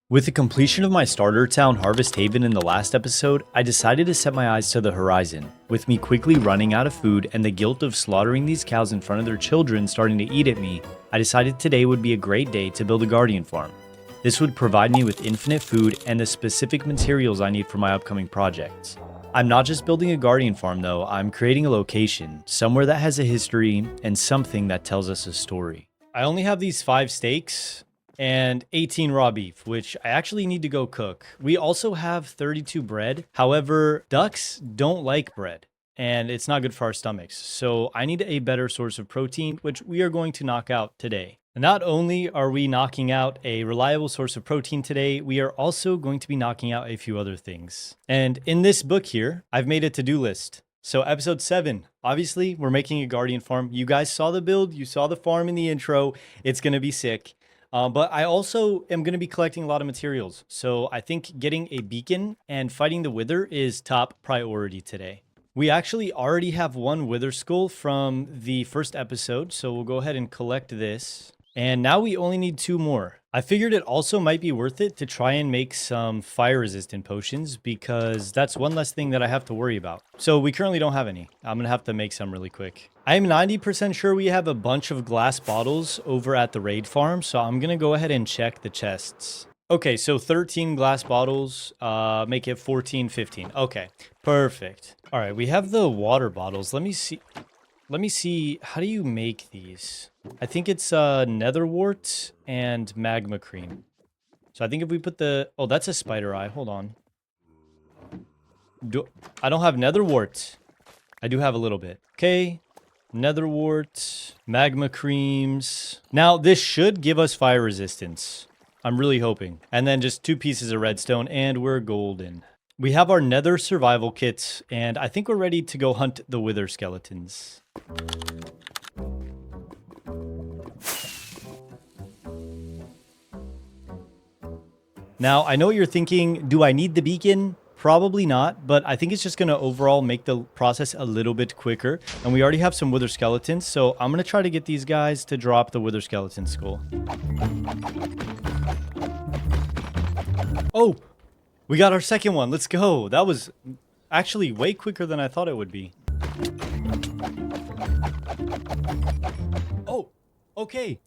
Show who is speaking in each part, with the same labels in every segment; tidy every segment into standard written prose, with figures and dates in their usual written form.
Speaker 1: With the completion of my starter town Harvest Haven in the last episode, I decided to set my eyes to the horizon. With me quickly running out of food and the guilt of slaughtering these cows in front of their children starting to eat at me, I decided today would be a great day to build a guardian farm. This would provide me with infinite food and the specific materials I need for my upcoming projects. I'm not just building a guardian farm though, I'm creating a location, somewhere that has a history and something that tells us a story. I only have these 5 steaks and 18 raw beef, which I actually need to go cook. We also have 32 bread. However, ducks don't like bread and it's not good for our stomachs. So I need a better source of protein, which we are going to knock out today. Not only are we knocking out a reliable source of protein today, we are also going to be knocking out a few other things. And in this book here, I've made a to-do list. So episode 7, obviously we're making a guardian farm. You guys saw the build, you saw the farm in the intro. It's gonna be sick. But I also am going to be collecting a lot of materials. So I think getting a beacon and fighting the wither is top priority today. We actually already have 1 wither skull from the first episode. So we'll go ahead and collect this. And now we only need 2 more. I figured it also might be worth it to try and make some fire resistant potions because that's one less thing that I have to worry about. So we currently don't have any. I'm gonna have to make some really quick. I'm 90% sure we have a bunch of glass bottles over at the raid farm. So I'm gonna go ahead and check the chests. Okay, so 13 glass bottles, make it 14, 15. Okay, perfect. All right, we have the water bottles. Let me see, how do you make these? I think it's netherwort and magma cream. So I think if we put the... Oh, that's a spider eye. Hold on. I don't have netherwort. I do have a little bit. Okay. Netherwort, magma creams. Now, this should give us fire resistance. I'm really hoping. And then just 2 pieces of redstone and we're golden. We have our nether survival kit and I think we're ready to go hunt the wither skeletons. Now, I know what you're thinking, do I need the beacon? Probably not, but I think it's just going to overall make the process a little bit quicker. And we already have some wither skeletons, so I'm going to try to get these guys to drop the wither skeleton skull. Oh, we got our second one. Let's go. That was actually way quicker than I thought it would be. Oh, okay.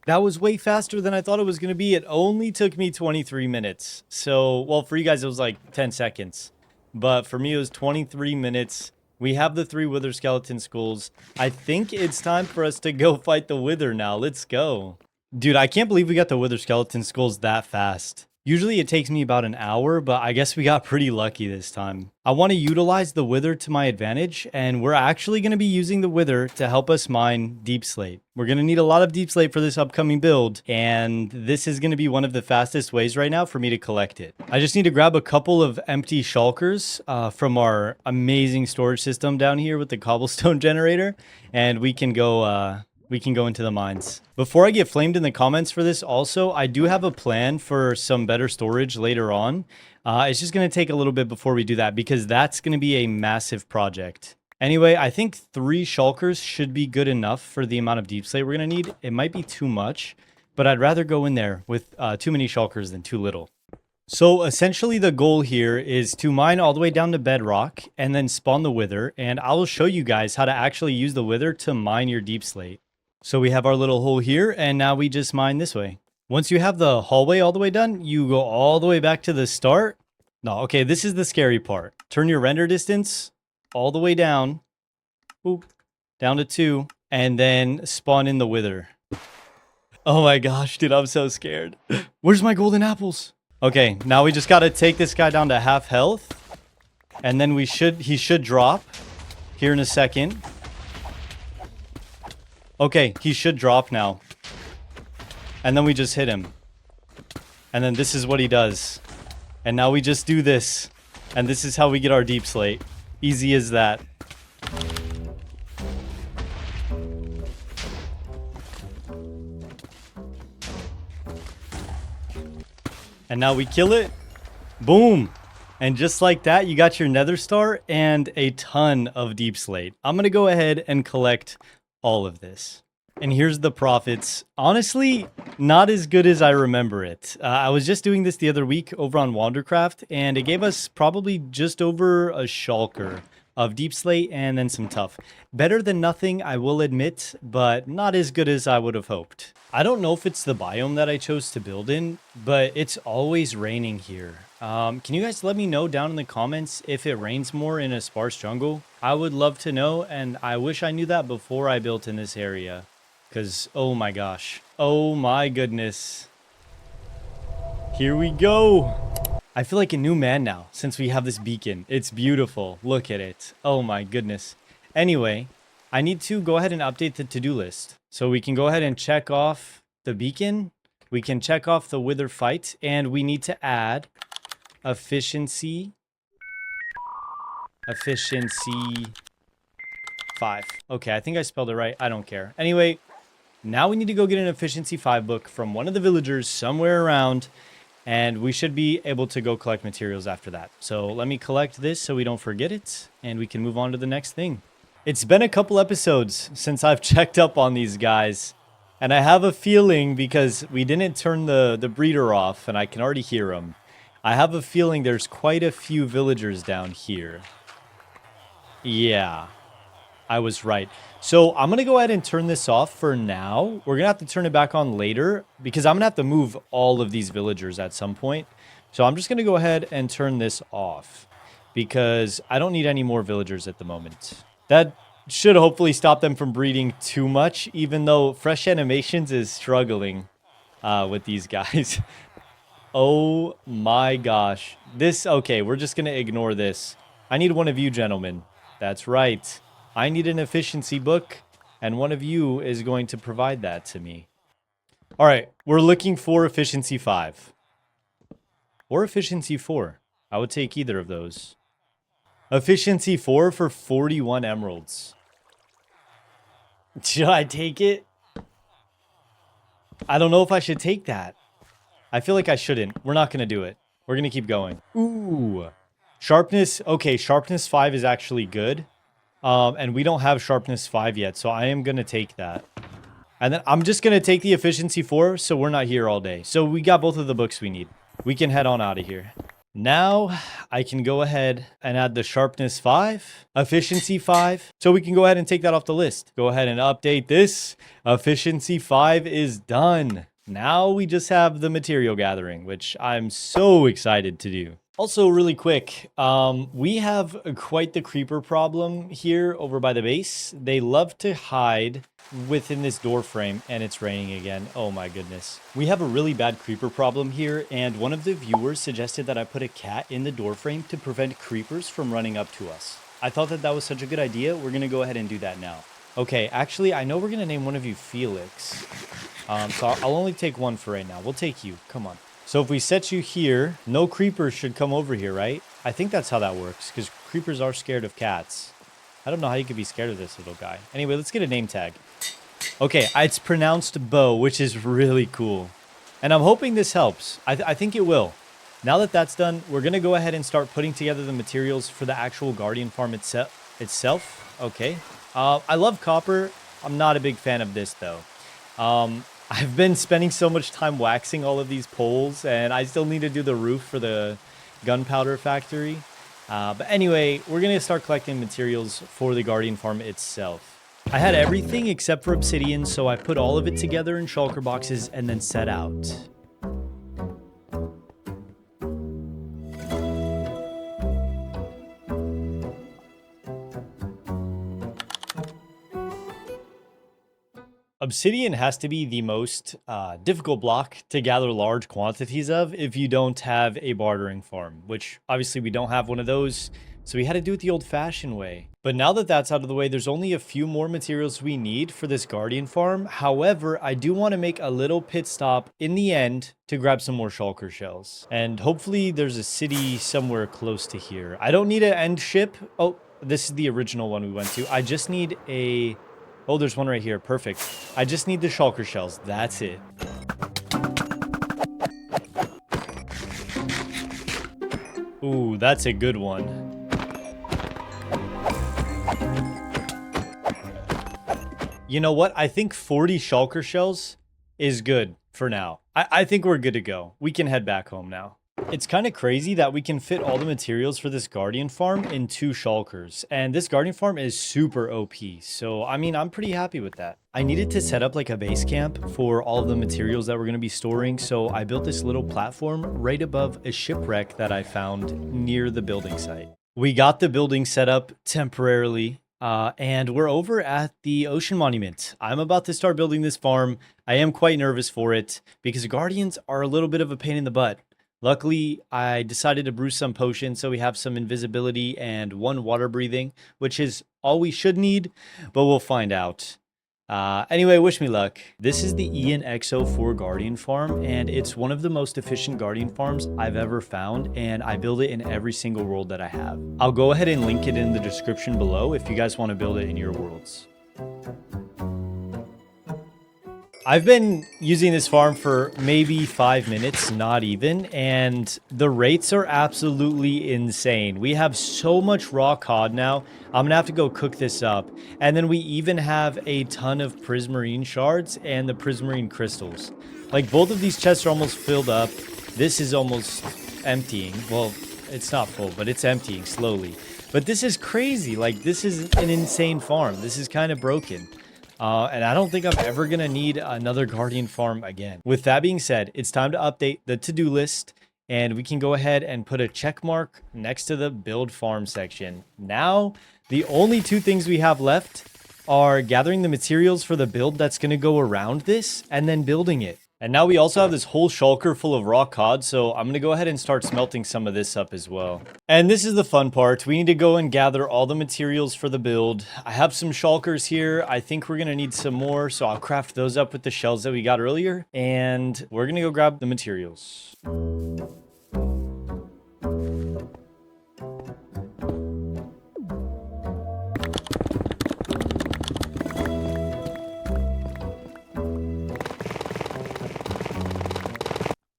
Speaker 1: That was way faster than I thought it was going to be. It only took me 23 minutes. So, well, for you guys, it was like 10 seconds. But for me, it was 23 minutes. We have the 3 wither skeleton skulls. I think it's time for us to go fight the wither now. Let's go. Dude, I can't believe we got the wither skeleton skulls that fast. Usually it takes me about an hour, but I guess we got pretty lucky this time. I want to utilize the wither to my advantage, and we're actually going to be using the wither to help us mine deep slate. We're going to need a lot of deep slate for this upcoming build, and this is going to be one of the fastest ways right now for me to collect it. I just need to grab a couple of empty shulkers from our amazing storage system down here with the cobblestone generator, and we can go into the mines. Before I get flamed in the comments for this also, I do have a plan for some better storage later on. It's just going to take a little bit before we do that because that's going to be a massive project. Anyway, I think 3 shulkers should be good enough for the amount of deep slate we're going to need. It might be too much, but I'd rather go in there with too many shulkers than too little. So essentially the goal here is to mine all the way down to bedrock and then spawn the wither. And I will show you guys how to actually use the wither to mine your deep slate. So we have our little hole here, and now we just mine this way. Once you have the hallway all the way done, you go all the way back to the start. No, okay, this is the scary part. Turn your render distance all the way down. Oop, down to 2, and then spawn in the wither. Oh my gosh, dude, I'm so scared. Where's my golden apples? Okay, now we just gotta take this guy down to half health. And then he should drop here in a second. Okay, he should drop now. And then we just hit him. And then this is what he does. And now we just do this. And this is how we get our deep slate. Easy as that. And now we kill it. Boom. And just like that, you got your nether star and a ton of deep slate. I'm going to go ahead and collect all of this. And here's the profits. Honestly, not as good as I remember it. I was just doing this the other week over on Wandercraft, and it gave us probably just over a shulker of deep slate and then some tough. Better than nothing, I will admit, but not as good as I would have hoped. I don't know if it's the biome that I chose to build in, but it's always raining here. Can you guys let me know down in the comments if it rains more in a sparse jungle? I would love to know, and I wish I knew that before I built in this area. Because, oh my gosh. Oh my goodness. Here we go. I feel like a new man now since we have this beacon. It's beautiful. Look at it. Oh my goodness. Anyway, I need to go ahead and update the to-do list. So we can go ahead and check off the beacon. We can check off the wither fight. And we need to add efficiency 5. Okay, I think I spelled it right. I don't care. Anyway, now we need to go get an efficiency 5 book from one of the villagers somewhere around, and we should be able to go collect materials after that. So let me collect this so we don't forget it, and we can move on to the next thing. It's been a couple episodes since I've checked up on these guys, and I have a feeling, because we didn't turn the breeder off, and I can already hear them, I have a feeling there's quite a few villagers down here. Yeah, I was right. So I'm going to go ahead and turn this off for now. We're going to have to turn it back on later because I'm going to have to move all of these villagers at some point. So I'm just going to go ahead and turn this off because I don't need any more villagers at the moment. That should hopefully stop them from breeding too much, even though Fresh Animations is struggling with these guys. Oh my gosh. Okay, we're just going to ignore this. I need one of you gentlemen. That's right. I need an efficiency book, and one of you is going to provide that to me. All right, we're looking for efficiency 5. Or efficiency 4. I would take either of those. Efficiency 4 for 41 emeralds. Should I take it? I don't know if I should take that. I feel like I shouldn't. We're not going to do it. We're going to keep going. Ooh. Sharpness. Okay, sharpness 5 is actually good. And we don't have sharpness 5 yet, so I am going to take that. And then I'm just going to take the efficiency 4, so we're not here all day. So we got both of the books we need. We can head on out of here. Now I can go ahead and add the sharpness 5, efficiency 5. So we can go ahead and take that off the list. Go ahead and update this. Efficiency 5 is done. Now we just have the material gathering, which I'm so excited to do. Also, really quick, we have quite the creeper problem here over by the base. They love to hide within this door frame, and it's raining again. Oh my goodness. We have a really bad creeper problem here, and one of the viewers suggested that I put a cat in the door frame to prevent creepers from running up to us. I thought that that was such a good idea. We're going to go ahead and do that now. Okay, actually, I know we're going to name one of you Felix. So I'll only take one for right now. We'll take you. Come on. So if we set you here, no creepers should come over here, right? I think that's how that works, because creepers are scared of cats. I don't know how you could be scared of this little guy. Anyway, let's get a name tag. Okay, it's pronounced Bo, which is really cool. And I'm hoping this helps. I think it will. Now that that's done, we're going to go ahead and start putting together the materials for the actual Guardian farm itself. Okay. I love copper. I'm not a big fan of this, though. I've been spending so much time waxing all of these poles, and I still need to do the roof for the gunpowder factory. But anyway, we're going to start collecting materials for the Guardian farm itself. I had everything except for obsidian, so I put all of it together in shulker boxes and then set out. Obsidian has to be the most difficult block to gather large quantities of if you don't have a bartering farm, which obviously we don't have one of those, so we had to do it the old-fashioned way. But now that that's out of the way, there's only a few more materials we need for this Guardian farm. However, I do want to make a little pit stop in the end to grab some more shulker shells. And hopefully there's a city somewhere close to here. I don't need an end ship. Oh, this is the original one we went to. I just need a... Oh, there's one right here. Perfect. I just need the shulker shells. That's it. Ooh, that's a good one. You know what? I think 40 shulker shells is good for now. I think we're good to go. We can head back home now. It's kind of crazy that we can fit all the materials for this guardian farm in 2 shulkers. And this guardian farm is super OP. So, I mean, I'm pretty happy with that. I needed to set up like a base camp for all of the materials that we're going to be storing. So I built this little platform right above a shipwreck that I found near the building site. We got the building set up temporarily. And we're over at the Ocean Monument. I'm about to start building this farm. I am quite nervous for it because guardians are a little bit of a pain in the butt. Luckily, I decided to brew some potions so we have some invisibility and 1 water breathing, which is all we should need, but we'll find out. Anyway, wish me luck. This is the Ian XO4 Guardian Farm, and it's one of the most efficient Guardian farms I've ever found, and I build it in every single world that I have. I'll go ahead and link it in the description below if you guys want to build it in your worlds. I've been using this farm for maybe 5 minutes, not even, and the rates are absolutely insane. We have so much raw cod now. I'm gonna have to go cook this up. And then we even have a ton of prismarine shards and the prismarine crystals. Like, both of these chests are almost filled up. This is almost emptying. Well, it's not full, but it's emptying slowly. But this is crazy. Like, this is an insane farm. This is kind of broken. And I don't think I'm ever going to need another guardian farm again. With that being said, it's time to update the to-do list, and we can go ahead and put a check mark next to the build farm section. Now, the only 2 things we have left are gathering the materials for the build that's going to go around this and then building it. And now we also have this whole shulker full of raw cod, so I'm going to go ahead and start smelting some of this up as well. And this is the fun part. We need to go and gather all the materials for the build. I have some shulkers here. I think we're going to need some more, so I'll craft those up with the shells that we got earlier. And we're going to go grab the materials.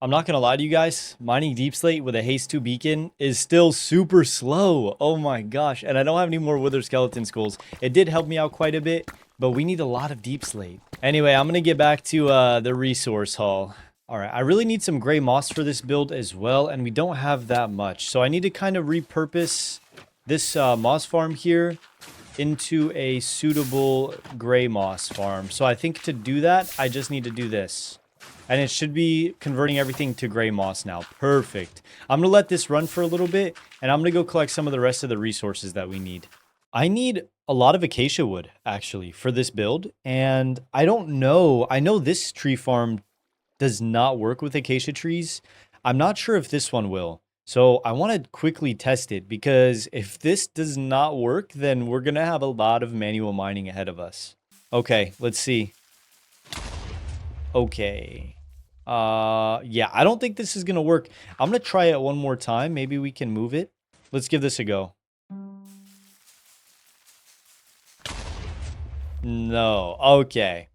Speaker 1: I'm not gonna lie to you guys, mining deep slate with a haste 2 beacon is still super slow. Oh my gosh, and I don't have any more wither skeleton skulls. It did help me out quite a bit, but we need a lot of deep slate. Anyway, I'm gonna get back to the resource haul. All right, I really need some gray moss for this build as well, and we don't have that much. So I need to kind of repurpose this moss farm here into a suitable gray moss farm. So I think to do that, I just need to do this. And it should be converting everything to gray moss now. Perfect. I'm going to let this run for a little bit, and I'm going to go collect some of the rest of the resources that we need. I need a lot of acacia wood, actually, for this build. And I don't know. I know this tree farm does not work with acacia trees. I'm not sure if this one will. So I want to quickly test it, because if this does not work, then we're going to have a lot of manual mining ahead of us. Okay, let's see. Okay. Yeah, I don't think this is gonna work. I'm gonna try it one more time. Maybe we can move it. Let's give this a go. No. Okay.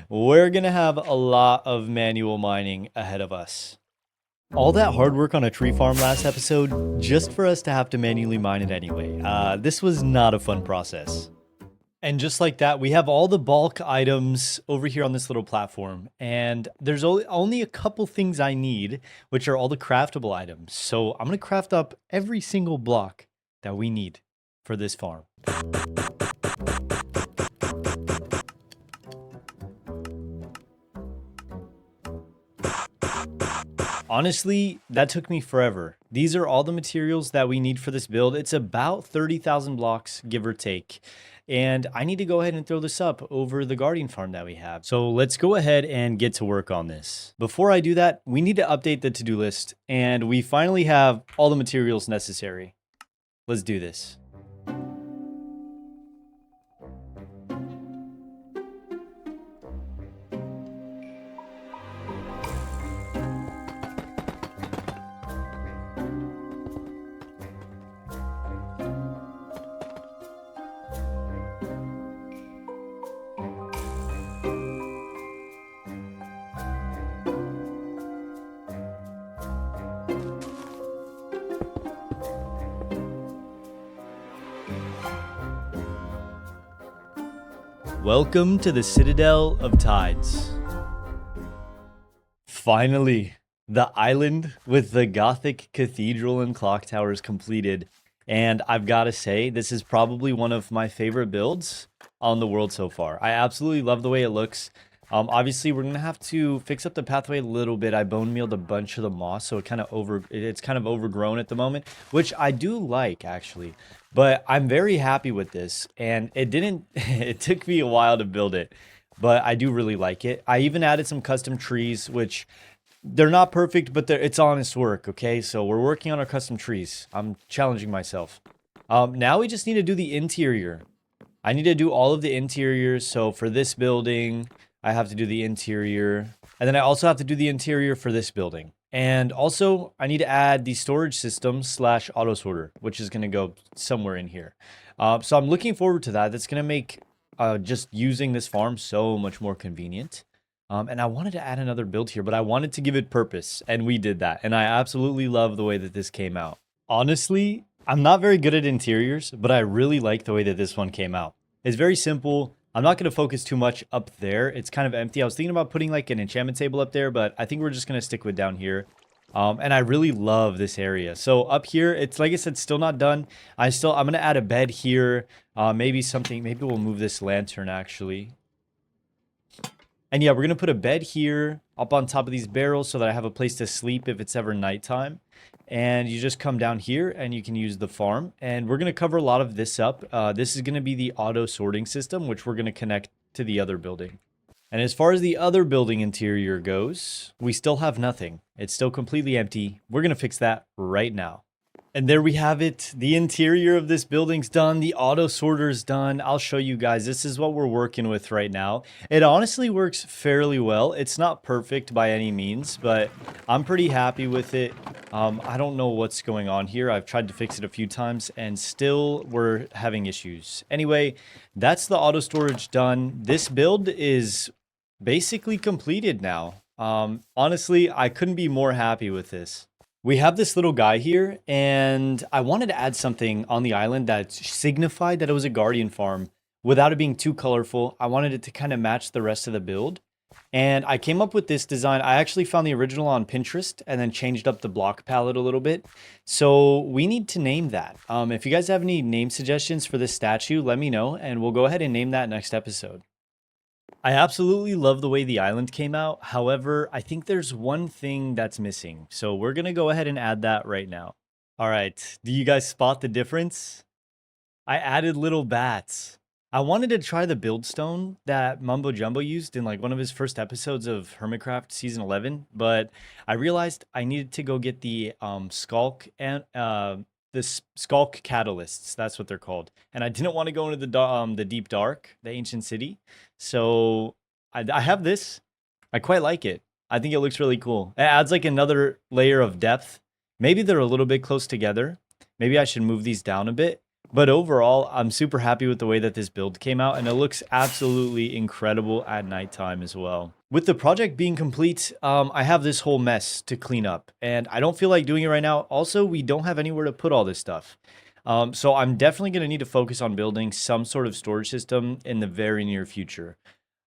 Speaker 1: We're gonna have a lot of manual mining ahead of us. All that hard work on a tree farm last episode, just for us to have to manually mine it anyway. This was not a fun process. And just like that, we have all the bulk items over here on this little platform. And there's only a couple things I need, which are all the craftable items. So I'm going to craft up every single block that we need for this farm. Honestly, that took me forever. These are all the materials that we need for this build. It's about 30,000 blocks, give or take. And I need to go ahead and throw this up over the guardian farm that we have. So let's go ahead and get to work on this. Before I do that, we need to update the to-do list. And we finally have all the materials necessary. Let's do this. Welcome to the Citadel of Tides. Finally, the island with the Gothic cathedral and clock towers completed. And I've got to say, this is probably one of my favorite builds on the world so far. I absolutely love the way it looks. Obviously, we're going to have to fix up the pathway a little bit. I bone mealed a bunch of the moss, so it's kind of overgrown at the moment, which I do like, actually. But I'm very happy with this, and it took me a while to build it, but I do really like it. I even added some custom trees, which they're not perfect, but it's honest work, okay? So we're working on our custom trees. I'm challenging myself. Now we just need to do the interior. I need to do all of the interiors. So for this building, I have to do the interior. And then I also have to do the interior for this building. And also, I need to add the storage system / auto sorter, which is going to go somewhere in here. So I'm looking forward to that. That's going to make just using this farm so much more convenient. And I wanted to add another build here, but I wanted to give it purpose, and we did that. And I absolutely love the way that this came out. Honestly, I'm not very good at interiors, but I really like the way that this one came out. It's very simple. I'm not going to focus too much up there. It's kind of empty. I was thinking about putting like an enchantment table up there, but I think we're just going to stick with down here. And I really love this area. So up here, it's like I said, still not done. I'm going to add a bed here. Maybe we'll move this lantern actually. And yeah, we're going to put a bed here up on top of these barrels so that I have a place to sleep if it's ever nighttime. And you just come down here and you can use the farm. And we're going to cover a lot of this up. This is going to be the auto sorting system, which we're going to connect to the other building. And as far as the other building interior goes, we still have nothing. It's still completely empty. We're going to fix that right now. And there we have it. The interior of this building's done. The auto sorter's done. I'll show you guys. This is what we're working with right now. It honestly works fairly well. It's not perfect by any means, but I'm pretty happy with it. I don't know what's going on here. I've tried to fix it a few times and still we're having issues. Anyway, that's the auto storage done. This build is basically completed now. Honestly, I couldn't be more happy with this. We have this little guy here, and I wanted to add something on the island that signified that it was a guardian farm without it being too colorful. I wanted it to kind of match the rest of the build. And I came up with this design. I actually found the original on Pinterest and then changed up the block palette a little bit. So we need to name that. If you guys have any name suggestions for this statue, let me know, and we'll go ahead and name that next episode. I absolutely love the way the island came out. However, I think there's one thing that's missing. So we're going to go ahead and add that right now. All right. Do you guys spot the difference? I added little bats. I wanted to try the build stone that Mumbo Jumbo used in like one of his first episodes of Hermitcraft season 11, but I realized I needed to go get the skulk and the skulk catalysts. That's what they're called. And I didn't want to go into the deep dark, the ancient city. So I have this. I quite like it. I think it looks really cool. It adds like another layer of depth. Maybe they're a little bit close together. Maybe I should move these down a bit. But overall, I'm super happy with the way that this build came out, and it looks absolutely incredible at nighttime as well. With the project being complete, I have this whole mess to clean up, and I don't feel like doing it right now. Also, we don't have anywhere to put all this stuff. So I'm definitely going to need to focus on building some sort of storage system in the very near future.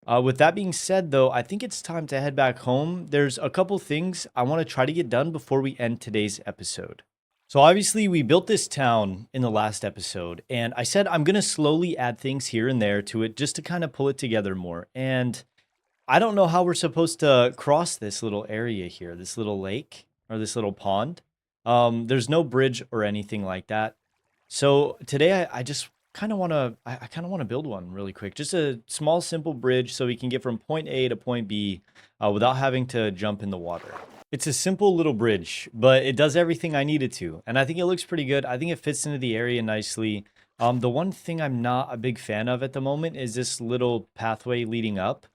Speaker 1: With that being said, though, I think it's time to head back home. There's a couple things I want to try to get done before we end today's episode. So obviously we built this town in the last episode, and I said I'm going to slowly add things here and there to it just to kind of pull it together more. And I don't know how we're supposed to cross this little area here, this little lake or this little pond. There's no bridge or anything like that. So today I just kind of want to build one really quick, just a small, simple bridge so we can get from point A to point B without having to jump in the water. It's a simple little bridge, but it does everything I need it to. And I think it looks pretty good. I think it fits into the area nicely. The one thing I'm not a big fan of at the moment is this little pathway leading up.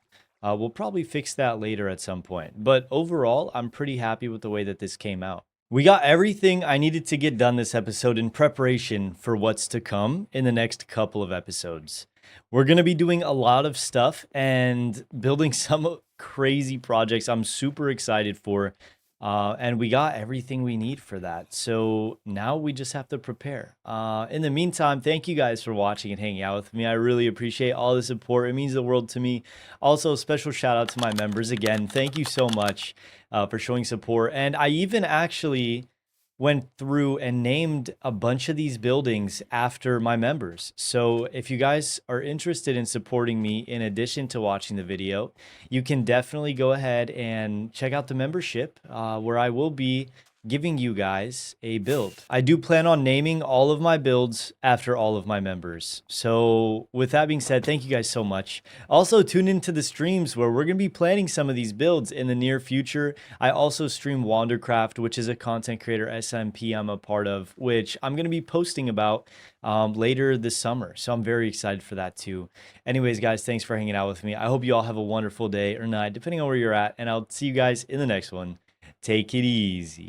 Speaker 1: We'll probably fix that later at some point. But overall, I'm pretty happy with the way that this came out. We got everything I needed to get done this episode in preparation for what's to come in the next couple of episodes. We're going to be doing a lot of stuff and building some crazy projects I'm super excited for. And we got everything we need for that. So now we just have to prepare. In the meantime, thank you guys for watching and hanging out with me. I really appreciate all the support. It means the world to me. Also, special shout out to my members again. Thank you so much for showing support. And I even actually went through and named a bunch of these buildings after my members. So if you guys are interested in supporting me in addition to watching the video, you can definitely go ahead and check out the membership where I will be giving you guys a build. I do plan on naming all of my builds after all of my members. So with that being said, thank you guys so much. Also tune into the streams where we're going to be planning some of these builds in the near future. I also stream Wandercraft, which is a content creator SMP I'm a part of, which I'm going to be posting about later this summer. So I'm very excited for that too. Anyways, guys, thanks for hanging out with me. I hope you all have a wonderful day or night, depending on where you're at. And I'll see you guys in the next one. Take it easy.